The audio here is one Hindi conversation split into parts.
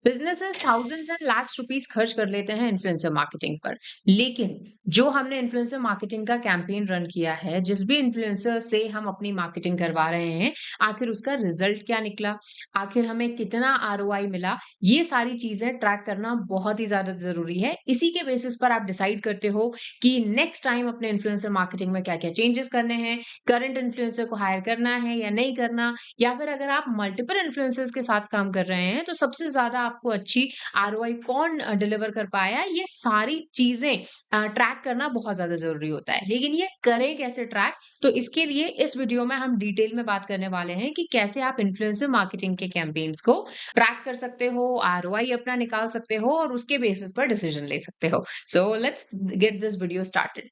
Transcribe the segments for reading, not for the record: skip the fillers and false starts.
Businesses thousands and lakhs rupees खर्च कर लेते हैं इन्फ्लुएंसर मार्केटिंग पर। लेकिन जो हमने इन्फ्लुएंसर मार्केटिंग का कैंपेन रन किया है, जिस भी इन्फ्लुएंसर से हम अपनी मार्केटिंग करवा रहे हैं, आखिर उसका रिजल्ट क्या निकला, आखिर हमें कितना आरओआई मिला, ये सारी चीजें ट्रैक करना बहुत ही ज्यादा जरूरी है। इसी के बेसिस पर आप डिसाइड करते हो कि नेक्स्ट टाइम अपने इन्फ्लुएंसर मार्केटिंग में क्या क्या चेंजेस करने हैं, करंट इन्फ्लुएंसर को हायर करना है या नहीं करना, या फिर अगर आप मल्टीपल इन्फ्लुएंसर्स के साथ काम कर रहे हैं तो सबसे ज्यादा आपको अच्छी आरओआई कौन डिलीवर कर पाया, ये सारी चीजें ट्रैक करना बहुत ज्यादा जरूरी होता है। लेकिन ये करें कैसे ट्रैक, तो इसके लिए इस वीडियो में हम डिटेल में बात करने वाले हैं कि कैसे आप इन्फ्लुएंसर मार्केटिंग के कैंपेन्स को ट्रैक कर सकते हो, आरओआई अपना निकाल सकते हो और उसके बेसिस पर डिसीजन ले सकते हो। So let's get this video started.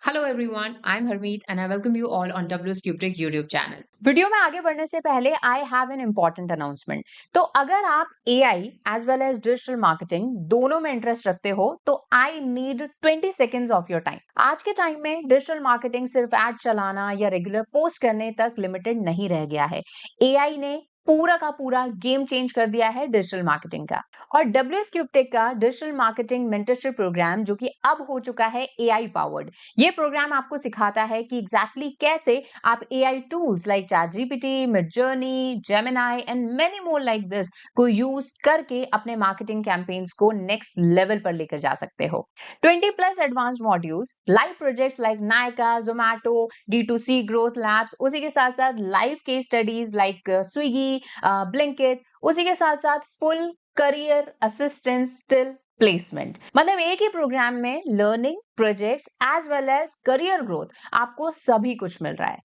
Hello everyone, I am Harmeet and I welcome you all on WS Cubetech YouTube channel. Video में आगे बढ़ने से पहले I have an important announcement. तो अगर आप AI as well as digital marketing दोनों में इंटरेस्ट रखते हो तो I need 20 seconds of your time. आज के टाइम में डिजिटल मार्केटिंग सिर्फ एड चलाना या रेगुलर पोस्ट करने तक लिमिटेड नहीं रह गया है। एआई ने पूरा का पूरा गेम चेंज कर दिया है डिजिटल मार्केटिंग का। और डब्ल्यूएस क्यूबटेक का डिजिटल मार्केटिंग मेंटरशिप प्रोग्राम, जो कि अब हो चुका है एआई पावर्ड, ये प्रोग्राम आपको सिखाता है कि एग्जैक्टली कैसे आप AI tools like ChatGPT, Midjourney, Gemini and many more like this को यूज करके अपने मार्केटिंग कैंपेन्स को नेक्स्ट लेवल पर लेकर जा सकते हो। 20 plus advanced modules, live projects like Nykaa, Zomato, D2C growth labs, उसी के साथ साथ live case studies like Swiggy, Blinkit, उसी के साथ साथ full career assistance till placement. मतलब एक ही प्रोग्राम में learning, projects as well as career growth, आपको सभी कुछ मिल रहा है।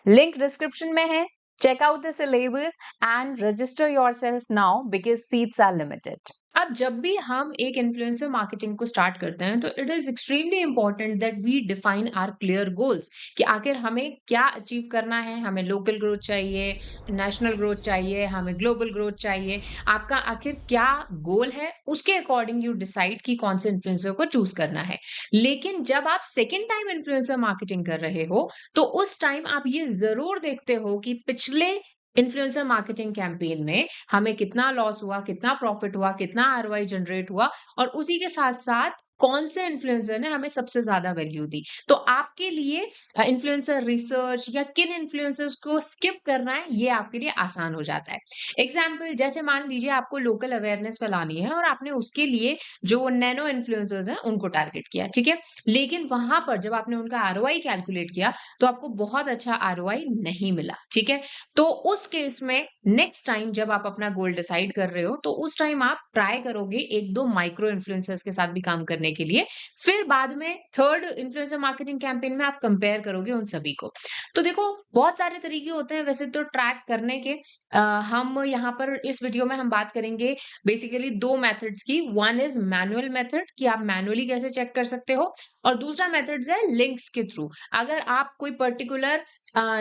लिंक डिस्क्रिप्शन में है। Check out the syllabus and register yourself now because seats are limited. अब जब भी हम एक इन्फ्लुएंसर मार्केटिंग को स्टार्ट करते हैं तो it is extremely important that we define our clear goals कि आखिर हमें क्या अचीव करना है। हमें लोकल ग्रोथ चाहिए, नेशनल ग्रोथ चाहिए, हमें ग्लोबल ग्रोथ चाहिए। आपका आखिर क्या गोल है, उसके अकॉर्डिंग यू डिसाइड कि कौन से इन्फ्लुएंसर को चूज करना है। लेकिन जब आप सेकेंड टाइम इन्फ्लुएंसर मार्केटिंग कर रहे हो तो उस टाइम आप ये जरूर देखते हो कि पिछले इन्फ्लुएंसर मार्केटिंग कैंपेन में हमें कितना लॉस हुआ, कितना प्रॉफिट हुआ, कितना आरओआई जनरेट हुआ, और उसी के साथ-साथ कौन से इन्फ्लुएंसर ने हमें सबसे ज़्यादा वैल्यू दी। तो आपके लिए इन्फ्लुएंसर रिसर्च या किन इन्फ्लुएंसर्स को स्किप करना है, ये आपके लिए आसान हो जाता है। एग्ज़ाम्पल जैसे मान लीजिए आपको लोकल अवेयरनेस फैलानी है और आपने उसके लिए जो नैनो इन्फ्लुएंसर्स हैं, उनको टारगेट किया, ठीक है? लेकिन वहाँ पर जब आपने उनका आरओआई कैलकुलेट किया, तो आपको बहुत अच्छा आरओआई नहीं मिला, ठीक है? तो उस केस में नेक्स्ट टाइम जब आप अपना गोल डिसाइड कर रहे हो तो उस टाइम आप ट्राई करोगे एक दो माइक्रो इन्फ्लुएंसर्स के साथ भी काम करने के लिए। फिर बाद में थर्ड इन्फ्लुएंसर मार्केटिंग कैंपेन में आप कंपेयर करोगे उन सभी को। तो देखो, बहुत सारे तरीके होते हैं वैसे तो ट्रैक करने के। हम यहाँ पर इस वीडियो में हम बात करेंगे बेसिकली दो मेथड्स की। वन इज मैनुअल मेथड कि आप मैनुअली कैसे चेक कर सकते हो, और दूसरा मेथड्स है लिंक्स के थ्रू। अगर आप कोई पर्टिकुलर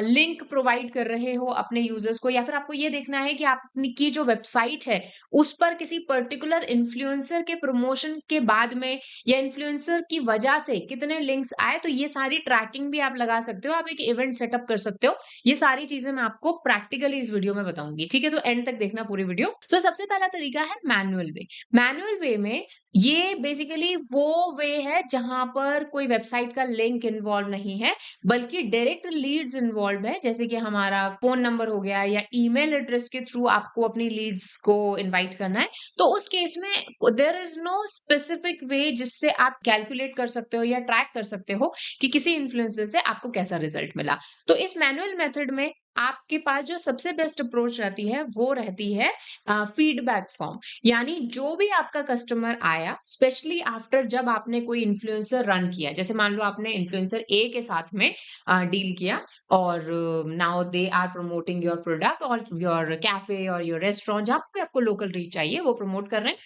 लिंक प्रोवाइड कर रहे हो अपने यूजर्स को, या फिर आपको ये देखना है कि आपकी की जो वेबसाइट है उस पर किसी पर्टिकुलर इन्फ्लुएंसर के प्रमोशन के बाद में या इन्फ्लुएंसर की वजह से कितने लिंक्स आए, तो ये सारी ट्रैकिंग भी आप लगा सकते हो। आप एक इवेंट सेटअप कर सकते हो। ये सारी चीजें मैं आपको प्रैक्टिकली इस वीडियो में बताऊंगी, ठीक है? तो एंड तक देखना पूरी वीडियो। तो सबसे पहला तरीका है मैनुअल वे। मैनुअल वे में ये बेसिकली वो वे है जहां पर कोई वेबसाइट का लिंक इन्वॉल्व नहीं है, बल्कि डायरेक्ट लीड्स इन्वॉल्व है। जैसे कि हमारा फोन नंबर हो गया या ईमेल एड्रेस के थ्रू आपको अपनी लीड्स को इनवाइट करना है। तो उस केस में there is no specific way जिससे आप कैलकुलेट कर सकते हो या ट्रैक कर सकते हो कि किसी इन्फ्लुएंसर से आपको कैसा रिजल्ट मिला। तो इस मैनुअल मेथड में आपके पास जो सबसे बेस्ट अप्रोच रहती है वो रहती है फीडबैक फॉर्म। यानी जो भी आपका कस्टमर आया, स्पेशली आफ्टर जब आपने कोई इन्फ्लुएंसर रन किया, जैसे मान लो आपने इन्फ्लुएंसर ए के साथ में डील किया और now they are promoting your product और योर कैफे और योर रेस्टोरेंट, जहां पे आपको लोकल रीच चाहिए वो प्रमोट कर रहे हैं।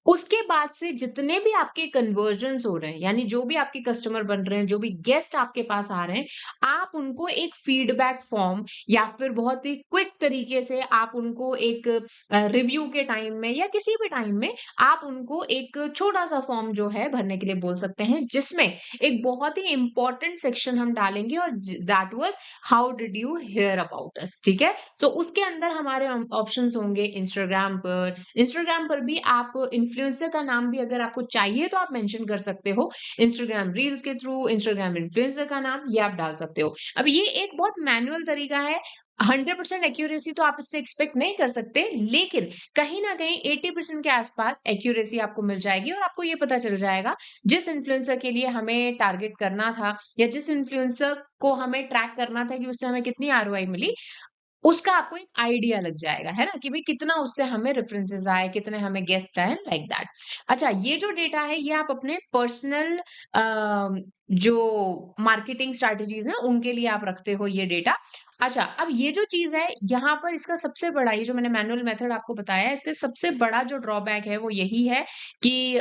उसके बाद से जितने भी आपके कन्वर्जन्स हो रहे हैं, यानी जो भी आपके कस्टमर बन रहे हैं, जो भी गेस्ट आपके पास आ रहे हैं, आप उनको एक फीडबैक फॉर्म या फिर बहुत ही क्विक तरीके से आप उनको एक रिव्यू के टाइम में या किसी भी टाइम में आप उनको एक छोटा-सा फॉर्म जो है भरने के लिए बोल सकते हैं, जिसमें एक बहुत ही इम्पोर्टेंट सेक्शन हम डालेंगे और that was how did you hear about अस, ठीक है? तो उसके अंदर हमारे ऑप्शंस होंगे इंस्टाग्राम पर भी आप इन्फ्लुएंसर का नाम भी अगर आपको चाहिए तो आप मेंशन कर सकते हो। इंस्टाग्राम रील्स के थ्रू, इंस्टाग्राम इन्फ्लुएंसर का नाम ये आप डाल सकते हो। अब ये एक बहुत मैनुअल तरीका है, 100% एक्यूरेसी तो आप इससे एक्सपेक्ट नहीं कर सकते, लेकिन कहीं न कहीं 80% के आसपास एक्यूरेसी आपको मिल जाएगी और आपको ये पता चल जाएगा, जिस इन्फ्लुएंसर के लिए हमें टारगेट करना था या जिस इन्फ्लुएंसर को हमें ट्रैक करना था कि उससे हमें कितनी आरओआई मिली, उसका आपको एक आइडिया लग जाएगा, है ना? कि भई कितना उससे हमें रेफरेंसेस आए, कितने हमें गेस्ट आए, लाइक दैट। अच्छा, ये जो डेटा है, ये आप अपने पर्सनल जो मार्केटिंग स्ट्रैटेजीज़ हैं, उनके लिए आप रखते हो ये डेटा। अच्छा, अब ये जो चीज़ है, यहाँ पर इसका सबसे बड़ा ये जो मैंने मैनुअल मेथड आपको बताया है, इसका सबसे बड़ा जो ड्रॉबैक है, वो यही है कि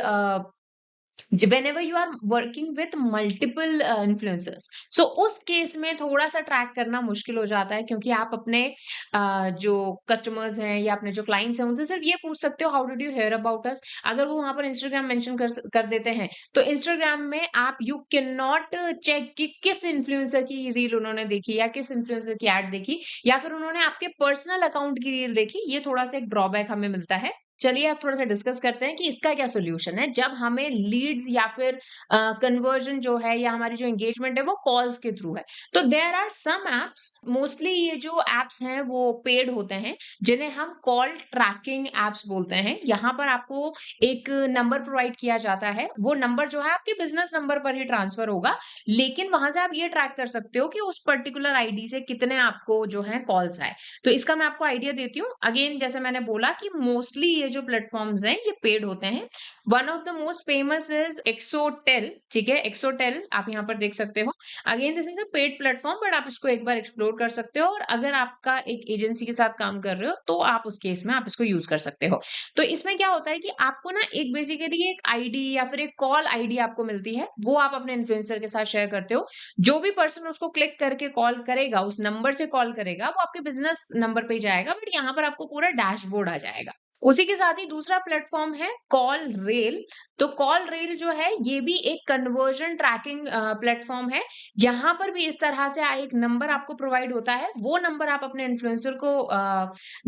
whenever you are working with multiple influencers, so उस केस में थोड़ा सा ट्रैक करना मुश्किल हो जाता है, क्योंकि आप अपने जो कस्टमर्स हैं या अपने जो क्लाइंट्स हैं उनसे सिर्फ ये पूछ सकते हो how did you hear about us. अगर वो वहां पर इंस्टाग्राम मेंशन कर देते हैं, तो इंस्टाग्राम में आप यू कैन नॉट चेक कि किस इन्फ्लुएंसर की रील उन्होंने देखी या किस इन्फ्लुएंसर की एड देखी या फिर उन्होंने आपके पर्सनल अकाउंट की रील देखी। ये थोड़ा सा एक ड्रॉबैक हमें मिलता है। चलिए अब थोड़ा-सा डिस्कस करते हैं कि इसका क्या सॉल्यूशन है, जब हमें लीड्स या फिर कन्वर्जन जो है या हमारी जो एंगेजमेंट है वो कॉल्स के थ्रू है। तो there are some apps, mostly ये जो एप्स हैं वो पेड होते हैं, जिन्हें हम कॉल ट्रैकिंग एप्स बोलते हैं। यहाँ पर आपको एक नंबर प्रोवाइड किया जाता है, वो नंबर जो है आपके बिज़नेस नंबर पर ही ट्रांसफर होगा, लेकिन वहाँ से आप ये ट्रैक कर सकते हो कि उस पर्टिकुलर आईडी से कितने आपको जो है कॉल्स आए। तो इसका मैं आपको आइडिया देती हूँ। अगेन जैसे मैंने बोला कि मोस्टली ये जो प्लेटफ़ॉर्म्स हैं ये पेड होते हैं। One of the most famous is Exotel, ठीक है? एक्सोटेल आप यहाँ पर देख सकते हो। Again this is a paid platform, but आप इसको एक बार एक्सप्लोर कर सकते हो और अगर आपका एक एजेंसी के साथ काम कर रहे हो तो आप उस केस में आप इसको यूज़ कर सकते हो। तो इसमें क्या होता है कि आपको ना एक बेसिकली एक आईडी या फिर एक कॉल आईडी आपको मिलती है, वो आप अपने इन्फ्लुएंसर के साथ शेयर करते हो। जो भी पर्सन उसको क्लिक करके कॉल करेगा, उस नंबर से कॉल करेगा, वो आपके बिज़नेस नंबर पे ही जाएगा, बट यहाँ पर आपको पूरा डैशबोर्ड आ जाएगा। उसी के साथ ही दूसरा प्लेटफ़ॉर्म है कॉल रेल। तो कॉल रेल जो है, ये भी एक कन्वर्जन ट्रैकिंग प्लेटफ़ॉर्म है। यहाँ पर भी इस तरह से एक नंबर आपको प्रोवाइड होता है, वो नंबर आप अपने इन्फ्लुएंसर को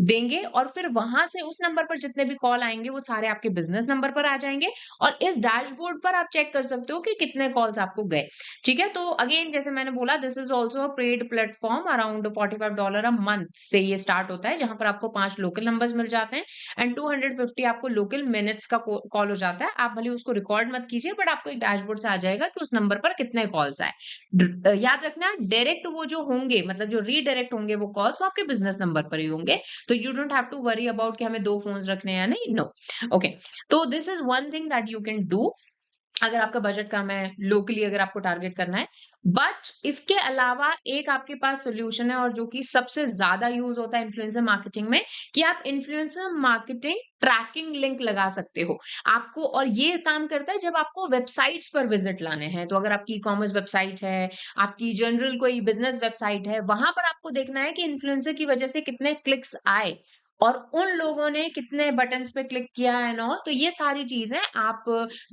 देंगे और फिर वहाँ से उस नंबर पर जितने भी कॉल आएँगे, वो सारे आपके बिज़नेस नंबर पर आ जाएँगे और इस डैशबोर्ड पर आप चेक कर सकते हो कि कितने कॉल्स आपको गए। ठीक है? तो अगेन जैसे मैंने बोला, this is also a paid platform, around $45 a month से ये स्टार्ट होता है, जहाँ पर आपको 5 लोकल नंबर्स मिल जाते हैं एंड 250 आपको लोकल मिनट्स का कॉल हो जाता है। आप भले उसको रिकॉर्ड मत कीजिए, बट आपको एक डैशबोर्ड से आ जाएगा कि उस नंबर पर कितने कॉल्स आए। याद रखना, डायरेक्ट वो जो होंगे, मतलब जो रीडायरेक्ट होंगे वो कॉल्स, वो आपके बिज़नेस नंबर पर ही होंगे। तो you don't have to worry about कि हमें 2 फ़ोन्स रखने हैं या नहीं, नो। ओके, तो this is one thing that you can do अगर आपका बजट कम है, लोकली अगर आपको टारगेट करना है। बट इसके अलावा एक आपके पास सॉल्यूशन है और जो कि सबसे ज़्यादा यूज़ होता है इन्फ्लुएंसर मार्केटिंग में, कि आप इन्फ्लुएंसर मार्केटिंग ट्रैकिंग लिंक लगा सकते हो। आपको, और ये काम करता है जब आपको वेबसाइट्स पर विज़िट लाने हैं। तो अगर आपकी ई-कॉमर्स वेबसाइट है, आपकी जनरल कोई बिज़नेस वेबसाइट है, वहाँ पर आपको देखना है कि इन्फ्लुएंसर की वजह से कितने क्लिक्स आए और उन लोगों ने कितने बटन्स पे क्लिक किया एंड ऑल। तो ये सारी चीज़ें आप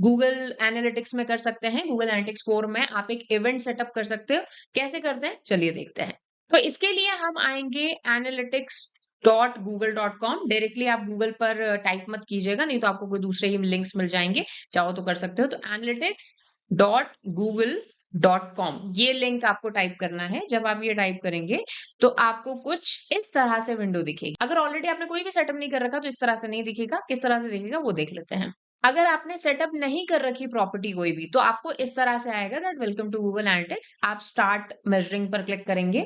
गूगल एनालिटिक्स में कर सकते हैं। गूगल एनालिटिक्स 4 में आप एक इवेंट सेटअप कर सकते हो। कैसे करते हैं? चलिए देखते हैं। तो इसके लिए हम आएँगे analytics.google.com। डायरेक्टली आप गूगल पर टाइप मत कीजिएगा, नहीं तो आपको कोई दूसरे ही लिंक्स मिल जाएँगे। चाहो तो कर सकते हो। तो analytics.google.com ये लिंक आपको टाइप करना है। जब आप ये टाइप करेंगे, तो आपको कुछ इस तरह से विंडो दिखेगी। अगर ऑलरेडी आपने कोई भी सेटअप नहीं कर रखा, तो इस तरह से नहीं दिखेगा। किस तरह से दिखेगा वो देख लेते हैं। अगर आपने सेटअप नहीं कर रखी प्रॉपर्टी कोई भी, तो आपको इस तरह से आएगा that welcome to Google Analytics. आप स्टार्ट मेजरिंग पर क्लिक करेंगे,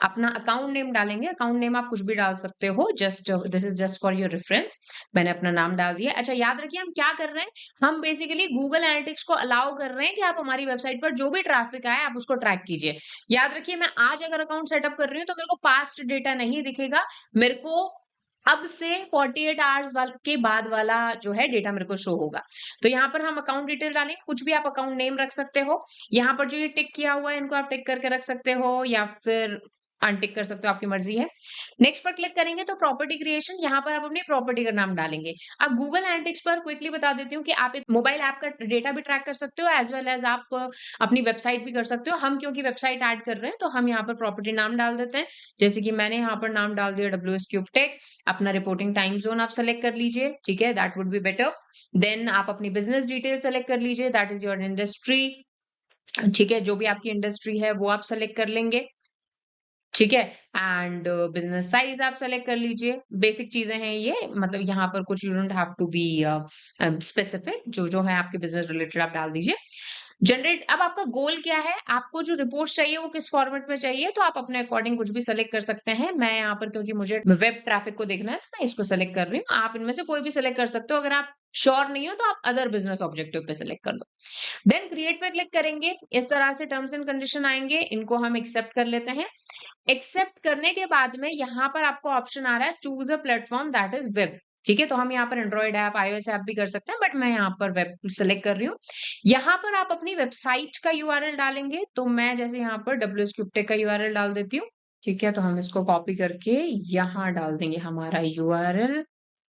अपना अकाउंट नेम डालेंगे। अकाउंट नेम आप कुछ भी डाल सकते हो, just this is just for your reference. मैंने अपना नाम डाल दिया। अच्छा, याद रखिए हम क्या कर रहे हैं, हम बेसिकली गूगल एनालिटिक्स को अलाउ कर रहे हैं कि आप हमारी वेबसाइट पर जो भी ट्रैफिक आए आप उसको ट्रैक कीजिए। याद रखिए, मैं आज अगर अकाउंट सेटअप कर रही हूँ तो मेरे को पास्ट डेटा नहीं दिखेगा, मेरे को अब से 48 आवर्स के बाद वाला जो है डेटा मेरे को शो होगा। तो यहाँ पर हम अकाउंट डिटेल डालेंगे, कुछ भी आप अकाउंट नेम रख सकते हो। यहाँ पर जो ये टिक किया हुआ है, इनको आप टिक करके रख सकते हो, या फिर अनटिक कर सकते हो, आपकी मर्जी है। नेक्स्ट पर क्लिक करेंगे तो प्रॉपर्टी क्रिएशन, यहाँ पर आप अपनी प्रॉपर्टी का नाम डालेंगे। अब गूगल एनालिटिक्स पर क्विकली बता देती हूँ कि आप एक मोबाइल ऐप का डेटा भी ट्रैक कर सकते हो, एज वेल एज आप अपनी वेबसाइट भी कर सकते हो। हम क्योंकि वेबसाइट ऐड कर रहे हैं तो हम यहाँ पर प्रॉपर्टी नाम डाल देते हैं। जैसे कि मैंने यहाँ पर नाम डाल दिया WS क्यूब टेक। अपना रिपोर्टिंग टाइम जोन आप सेलेक्ट कर लीजिए, ठीक है, that would be better. Then आप अपनी बिजनेस डिटेल सेलेक्ट कर लीजिए, दैट इज योर इंडस्ट्री, ठीक है, जो भी आपकी इंडस्ट्री है वो आप सेलेक्ट कर लेंगे, ठीक है। एंड बिजनेस साइज आप सेलेक्ट कर लीजिए। बेसिक चीजें हैं ये, मतलब यहाँ पर कुछ you don't have to be specific, जो जो है आपके बिजनेस रिलेटेड आप डाल दीजिए। जनरेट, अब आपका गोल क्या है, आपको जो रिपोर्ट चाहिए वो किस फॉर्मेट में चाहिए, तो आप अपने अकॉर्डिंग कुछ भी सेलेक्ट कर सकते हैं। मैं यहाँ पर क्योंकि मुझे वेब ट्रैफिक को देखना है तो मैं इसको सेलेक्ट कर रही हूँ। आप इनमें से कोई भी सेलेक्ट कर सकते हो। अगर आप श्योर नहीं हो तो आप अदर बिजनेस ऑब्जेक्टिव पे सेलेक्ट कर दो। देन क्रिएट पे क्लिक करेंगे, इस तरह से टर्म्स एंड कंडीशन आएंगे, इनको हम एक्सेप्ट कर लेते हैं। एक्सेप्ट करने के बाद में यहाँ पर आपको ऑप्शन आ रहा है choose a platform that is web, ठीक है। तो हम यहाँ पर एंड्रॉइड ऐप, iOS ऐप भी कर सकते हैं, बट मैं यहाँ पर वेब सेलेक्ट कर रही हूँ। यहाँ पर आप अपनी वेबसाइट का यूआरएल डालेंगे, तो मैं जैसे यहाँ पर WS क्यूबटेक का यूआरएल डाल देती हूँ, ठीक है। तो हम इसको कॉपी करके यहाँ डाल देंगे हमारा यूआरएल,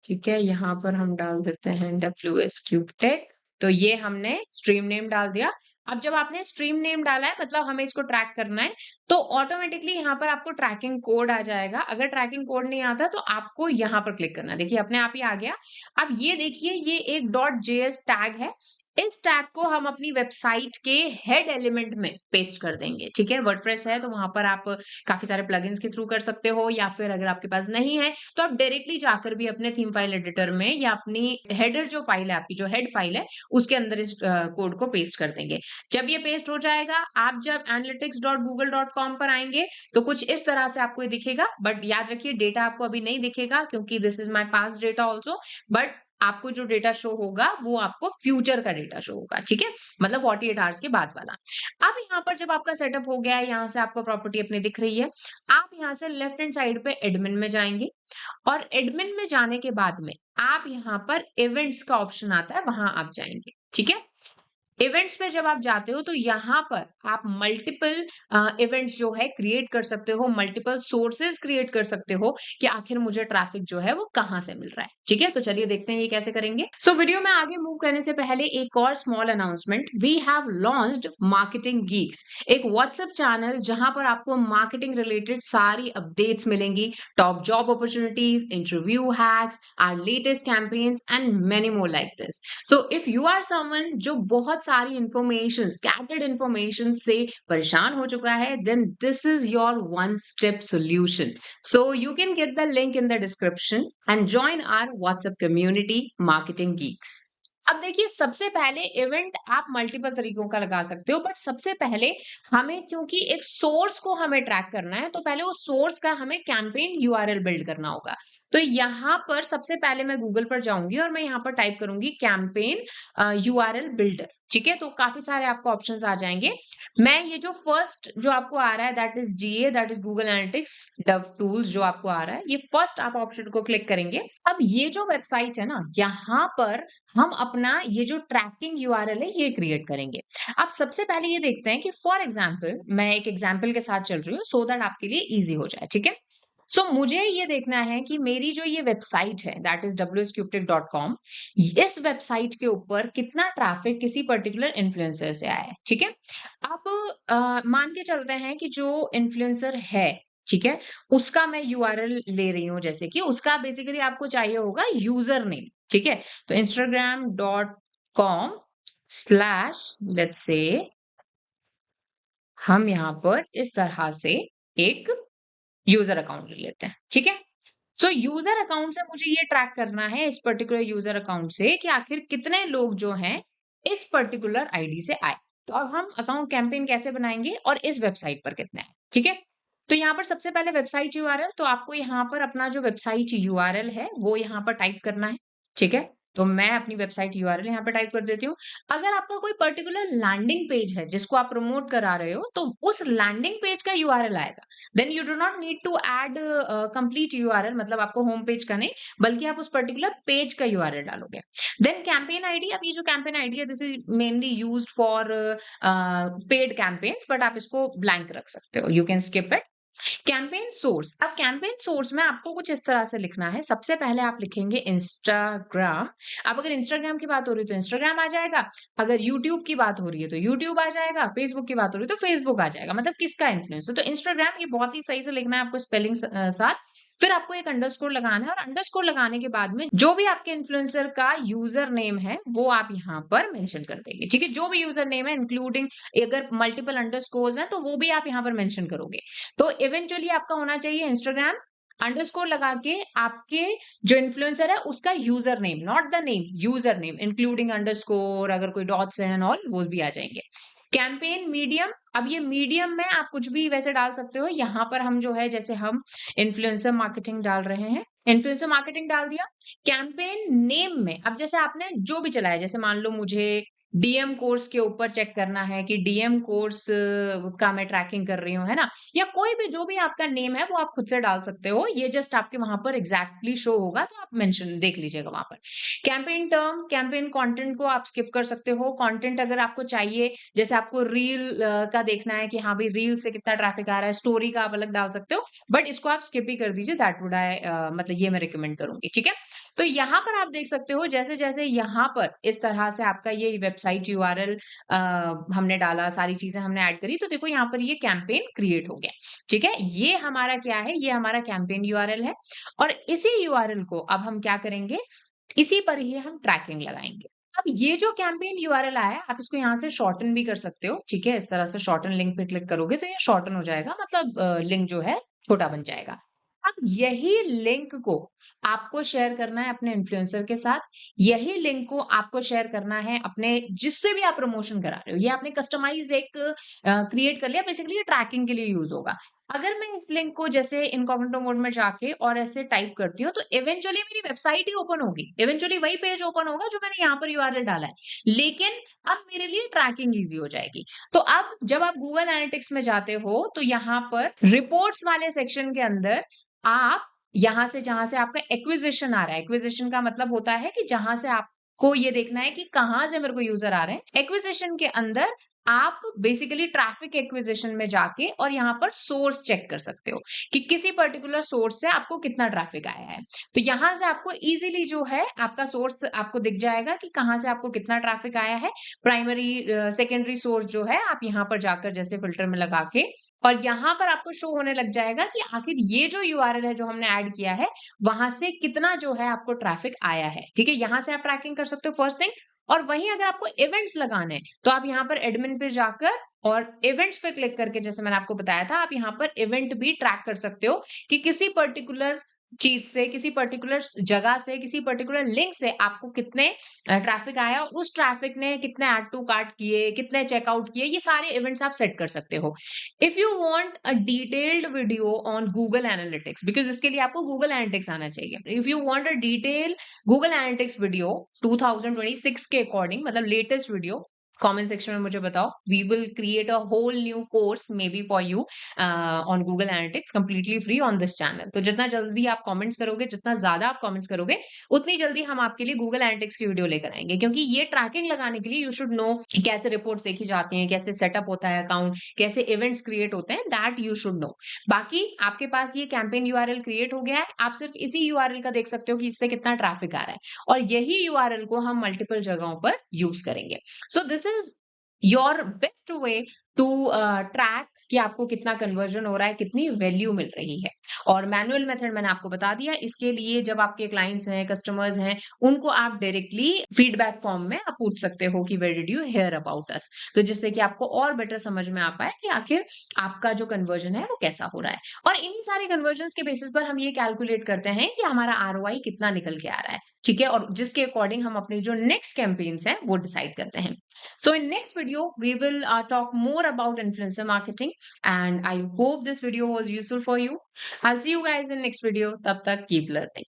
ठीक है। यहाँ पर हम डाल देते हैं WS क्यूबटेक। तो ये हमने स्ट्रीम नेम डाल दिया। अब जब आपने स्ट्रीम नेम डाला है, मतलब हमें इसको ट्रैक करना है, तो ऑटोमेटिकली यहाँ पर आपको ट्रैकिंग कोड आ जाएगा। अगर ट्रैकिंग कोड नहीं आता तो आपको यहाँ पर क्लिक करना है। देखिए अपने आप ही आ गया। अब ये देखिए, ये एक .js टैग है। इस टैग को हम अपनी वेबसाइट के हेड एलिमेंट में पेस्ट कर देंगे, ठीक है। वर्डप्रेस है तो वहां पर आप काफी सारे प्लगइन्स के थ्रू कर सकते हो, या फिर अगर आपके पास नहीं है तो आप डायरेक्टली जाकर भी अपने थीम फाइल एडिटर में या अपनी हेडर जो फाइल है, आपकी जो हेड फाइल है, उसके अंदर इस कोड को पेस्ट कर देंगे। जब ये पेस्ट हो जाएगा, आप जब analytics.google.com पर आएंगे तो कुछ इस तरह से आपको ये दिखेगा। बट याद रखिए, डेटा आपको अभी नहीं दिखेगा क्योंकि this is my past data also. But आपको जो डेटा शो होगा वो आपको फ्यूचर का डेटा शो होगा, ठीक है, मतलब 48 आवर्स के बाद वाला। अब यहाँ पर जब आपका सेटअप हो गया है, यहाँ से आपको प्रॉपर्टी अपनी दिख रही है, आप यहाँ से लेफ्ट हैंड साइड पे एडमिन में जाएंगे, और एडमिन में जाने के बाद में आप यहाँ पर इवेंट्स का ऑप्शन आता है, वहां आप जाएंगे, ठीक है। इवेंट्स पे जब आप जाते हो तो यहाँ पर आप मल्टीपल इवेंट्स जो है क्रिएट कर सकते हो, मल्टीपल सोर्सेज क्रिएट कर सकते हो कि आखिर मुझे ट्रैफिक जो है वो कहाँ से मिल रहा है, ठीक है। तो चलिए देखते हैं ये कैसे करेंगे। सो वीडियो में आगे मूव करने से पहले एक और small announcement, we have launched marketing geeks, एक व्हाट्सएप चैनल जहां पर आपको मार्केटिंग रिलेटेड सारी अपडेट्स मिलेंगी, top job opportunities, interview hacks, our latest campaigns and many more like this. So if you are someone जो बहुत सारी इंफॉर्मेशन, स्कैटर्ड इंफॉर्मेशन से परेशान हो चुका है, then this is your one step solution. So you can get the link in the description and join our WhatsApp community marketing geeks. अब देखिए, सबसे पहले इवेंट आप मल्टीपल तरीकों का लगा सकते हो, बट सबसे पहले हमें, क्योंकि एक सोर्स को हमें ट्रैक करना है, तो पहले उस सोर्स का हमें कैंपेन यूआरएल बिल्ड करना होगा। तो यहाँ पर सबसे पहले मैं गूगल पर जाऊंगी और मैं यहाँ पर टाइप करूंगी कैंपेन यूआरएल बिल्डर, ठीक है। तो काफी सारे आपको ऑप्शंस आ जाएंगे। मैं ये जो फर्स्ट जो आपको आ रहा है, that is GA, that is Google analytics Dove tools, जो आपको आ रहा है, ये फर्स्ट आप ऑप्शन को क्लिक करेंगे। अब ये जो वेबसाइट है ना, यहाँ पर हम अपना ये जो ट्रैकिंग यूआरएल है ये क्रिएट करेंगे। अब सबसे पहले ये देखते हैं कि फॉर एग्जांपल, मैं एक एग्जांपल के साथ चल रही हूँ सो दैट आपके लिए इजी हो जाए, ठीक है। सो मुझे ये देखना है कि मेरी जो ये वेबसाइट है, दैट इज wscuptic.com, इस वेबसाइट के ऊपर कितना ट्रैफिक किसी पर्टिकुलर इन्फ्लुएंसर से आया है, ठीक है। अब मान के चलते हैं कि जो इन्फ्लुएंसर है, ठीक है, उसका मैं यूआरएल ले रही हूँ, जैसे कि उसका बेसिकली आपको चाहिए होगा यूजर नेम, ठीक है। तो instagram.com/ लेट्स से हम यहाँ पर इस तरह से एक यूजर अकाउंट ले लेते हैं, ठीक है। सो यूजर अकाउंट से मुझे ये ट्रैक करना है, इस पर्टिकुलर यूजर अकाउंट से, कि आखिर कितने लोग जो हैं इस पर्टिकुलर आईडी से आए। तो अब हम अकाउंट कैंपेन कैसे बनाएंगे और इस वेबसाइट पर कितने हैं, ठीक है। तो यहाँ पर सबसे पहले वेबसाइट यूआरएल, तो आपको यहाँ पर अपना जो वेबसाइट यूआरएल है वो यहाँ पर टाइप करना है, ठीक है। तो मैं अपनी वेबसाइट यूआरएल यहाँ पे टाइप कर देती हूँ। अगर आपका कोई पर्टिकुलर लैंडिंग पेज है जिसको आप प्रमोट करा रहे हो, तो उस लैंडिंग पेज का यूआरएल आएगा। Then you do not need to add complete URL, मतलब आपको होम पेज का नहीं, बल्कि आप उस पर्टिकुलर पेज का यूआरएल डालोगे। देन कैंपेन आईडी, अब ये जो कैंपेन आईडी है, this is mainly used for paid campaigns, but आप इसको ब्लैंक रख सकते हो, you can skip it. Campaign source, अब कैंपेन सोर्स में आपको कुछ इस तरह से लिखना है। सबसे पहले आप लिखेंगे इंस्टाग्राम। अब अगर इंस्टाग्राम की बात हो रही है तो इंस्टाग्राम आ जाएगा, अगर यूट्यूब की बात हो रही है तो यूट्यूब आ जाएगा, फेसबुक की बात हो रही है तो फेसबुक आ जाएगा, मतलब किसका इन्फ्लुएंस है। तो इंस्टाग्राम, ये बहुत ही सही से लिखना है आपको स्पेलिंग साथ। फिर आपको एक अंडरस्कोर लगाना है और अंडरस्कोर लगाने के बाद में जो भी आपके इन्फ्लुएंसर का यूजर नेम है वो आप यहाँ पर मेंशन कर देंगे। ठीक है, जो भी यूजर नेम है इंक्लूडिंग अगर मल्टीपल अंडरस्कोर्स हैं तो वो भी आप यहाँ पर मेंशन करोगे। तो इवेंचुअली आपका होना चाहिए इंस्टाग्राम अंडरस्कोर लगा के आपके जो इन्फ्लुएंसर है उसका user name, not the name, user name including underscore, अगर कोई डॉट्स हैं ऑल वो भी आ जाएंगे। कैंपेन मीडियम, अब ये मीडियम में आप कुछ भी वैसे डाल सकते हो। यहाँ पर हम जो है जैसे हम इन्फ्लुएंसर मार्केटिंग डाल रहे हैं, इन्फ्लुएंसर मार्केटिंग डाल दिया। कैंपेन नेम में अब जैसे आपने जो भी चलाया, जैसे मान लो मुझे डीएम कोर्स के ऊपर चेक करना है कि डीएम कोर्स का मैं ट्रैकिंग कर रही हूँ, है ना, या कोई भी जो भी आपका नेम है वो आप खुद से डाल सकते हो। ये जस्ट आपके वहां पर एग्जैक्टली शो होगा तो आप मेंशन देख लीजिएगा वहां पर। कैंपेन टर्म, कैंपेन कंटेंट को आप स्किप कर सकते हो। कंटेंट अगर आपको चाहिए, जैसे आपको रील का देखना है कि हाँ भाई रील से कितना ट्रैफिक आ रहा है, स्टोरी का आप अलग डाल सकते हो, बट इसको आप स्किप ही कर दीजिए। दैट वुड आई मतलब ये मैं रिकमेंड करूंगी। ठीक है, तो यहाँ पर आप देख सकते हो जैसे जैसे यहाँ पर इस तरह से आपका ये वेबसाइट यूआरएल हमने डाला, सारी चीजें हमने ऐड करी, तो देखो यहाँ पर ये कैंपेन क्रिएट हो गया। ठीक है, ये हमारा क्या है, ये हमारा कैंपेन यूआरएल है। और इसी यूआरएल को अब हम क्या करेंगे, इसी पर ही हम ट्रैकिंग लगाएंगे। अब ये जो कैंपेन यूआरएल आया है आप इसको यहाँ से शॉर्टन भी कर सकते हो। ठीक है, इस तरह से शॉर्टन लिंक पे क्लिक करोगे तो ये शॉर्टन हो जाएगा, मतलब लिंक जो है छोटा बन जाएगा। अब यही लिंक को आपको शेयर करना है अपने इन्फ्लुएंसर के साथ, यही लिंक को आपको शेयर करना है अपने जिससे भी आप प्रमोशन करा रहे हो। ये आपने कस्टमाइज एक क्रिएट कर लिया, बेसिकली ये ट्रैकिंग के लिए यूज होगा। अगर मैं इस लिंक को जैसे इनकॉग्निटो मोड में जाके और ऐसे टाइप करती हूँ तो इवेंचुअली मेरी वेबसाइट ही ओपन होगी, इवेंचुअली वही पेज ओपन होगा जो मैंने यहाँ पर यूआरएल डाला है, लेकिन अब मेरे लिए ट्रैकिंग इजी हो जाएगी। तो अब जब आप गूगल एनालिटिक्स में जाते हो तो यहाँ पर रिपोर्ट्स वाले सेक्शन के अंदर आप यहाँ से जहां से आपका एक्विजिशन आ रहा है, एक्विजिशन का मतलब होता है कि जहां से आपको ये देखना है कि कहाँ से मेरे को यूजर आ रहे हैं, एक्विजिशन के अंदर आप बेसिकली ट्रैफिक एक्विजिशन में जाके और यहाँ पर सोर्स चेक कर सकते हो कि किसी पर्टिकुलर सोर्स से आपको कितना ट्रैफिक आया है। तो यहाँ से आपको इजीली जो है आपका सोर्स आपको दिख जाएगा कि कहाँ से आपको कितना ट्रैफिक आया है। प्राइमरी सेकेंडरी सोर्स जो है आप यहाँ पर जाकर जैसे फिल्टर में लगा के और यहाँ पर आपको शो होने लग जाएगा कि आखिर ये जो यूआरएल है जो हमने ऐड किया है वहां से कितना जो है आपको ट्रैफिक आया है। ठीक है, यहाँ से आप ट्रैकिंग कर सकते हो फर्स्ट थिंग। और वहीं अगर आपको इवेंट्स लगाने हैं तो आप यहाँ पर एडमिन पे जाकर और इवेंट्स पे क्लिक करके, जैसे मैंने आपको बताया था, आप यहाँ पर इवेंट भी ट्रैक कर सकते हो कि किसी पर्टिकुलर चीज से, किसी पर्टिकुलर जगह से, किसी पर्टिकुलर लिंक से आपको कितने ट्रैफिक आया और उस ट्रैफिक ने कितने ऐड टू कार्ट किए, कितने चेकआउट किए, ये सारे इवेंट्स आप सेट कर सकते हो। If you want a detailed video on Google analytics, because इसके लिए आपको गूगल एनालिटिक्स आना चाहिए, if you want a detail Google analytics video 2026 के अकॉर्डिंग, मतलब लेटेस्ट वीडियो, कमेंट सेक्शन में मुझे बताओ। We will create a whole new course maybe for you on Google Analytics completely free on this channel. तो जितना जल्दी आप कमेंट्स करोगे, जितना ज्यादा आप कमेंट्स करोगे, उतनी जल्दी हम आपके लिए गूगल एनालिटिक्स की वीडियो लेकर आएंगे, क्योंकि ये ट्रैकिंग लगाने के लिए यू शुड नो कैसे रिपोर्ट्स देखी जाती हैं, कैसे सेटअप होता है अकाउंट, कैसे इवेंट्स क्रिएट होते हैं, दैट यू शुड नो। बाकी आपके पास ये कैंपेन यूआरएल क्रिएट हो गया है, आप सिर्फ इसी यूआरएल का देख सकते हो कि इससे कितना ट्रैफिक आ रहा है, और यही यूआरएल को हम मल्टीपल जगहों पर यूज करेंगे। So this is your best way to track कि आपको कितना कन्वर्जन हो रहा है, कितनी वैल्यू मिल रही है। और मैनुअल मेथड मैंने आपको बता दिया। इसके लिए जब आपके क्लाइंट्स हैं, कस्टमर्स हैं, उनको आप डायरेक्टली फीडबैक फॉर्म में आप पूछ सकते हो कि where did you hear about us, तो जिससे कि आपको और बेटर समझ में आ पाए कि आखिर आपका जो कन्वर्जन है वो कैसा हो रहा है। और इन सारे कन्वर्जन के बेसिस पर हम ये कैलकुलेट करते हैं कि हमारा आरओआई कितना निकल के आ रहा है। ठीक है, और जिसके अकॉर्डिंग हम अपनी जो नेक्स्ट कैंपेन्स हैं वो डिसाइड करते हैं। So in next video, we will talk more about influencer marketing, and I hope this video was useful for you. I'll see you guys in next video. Tab tak keep learning.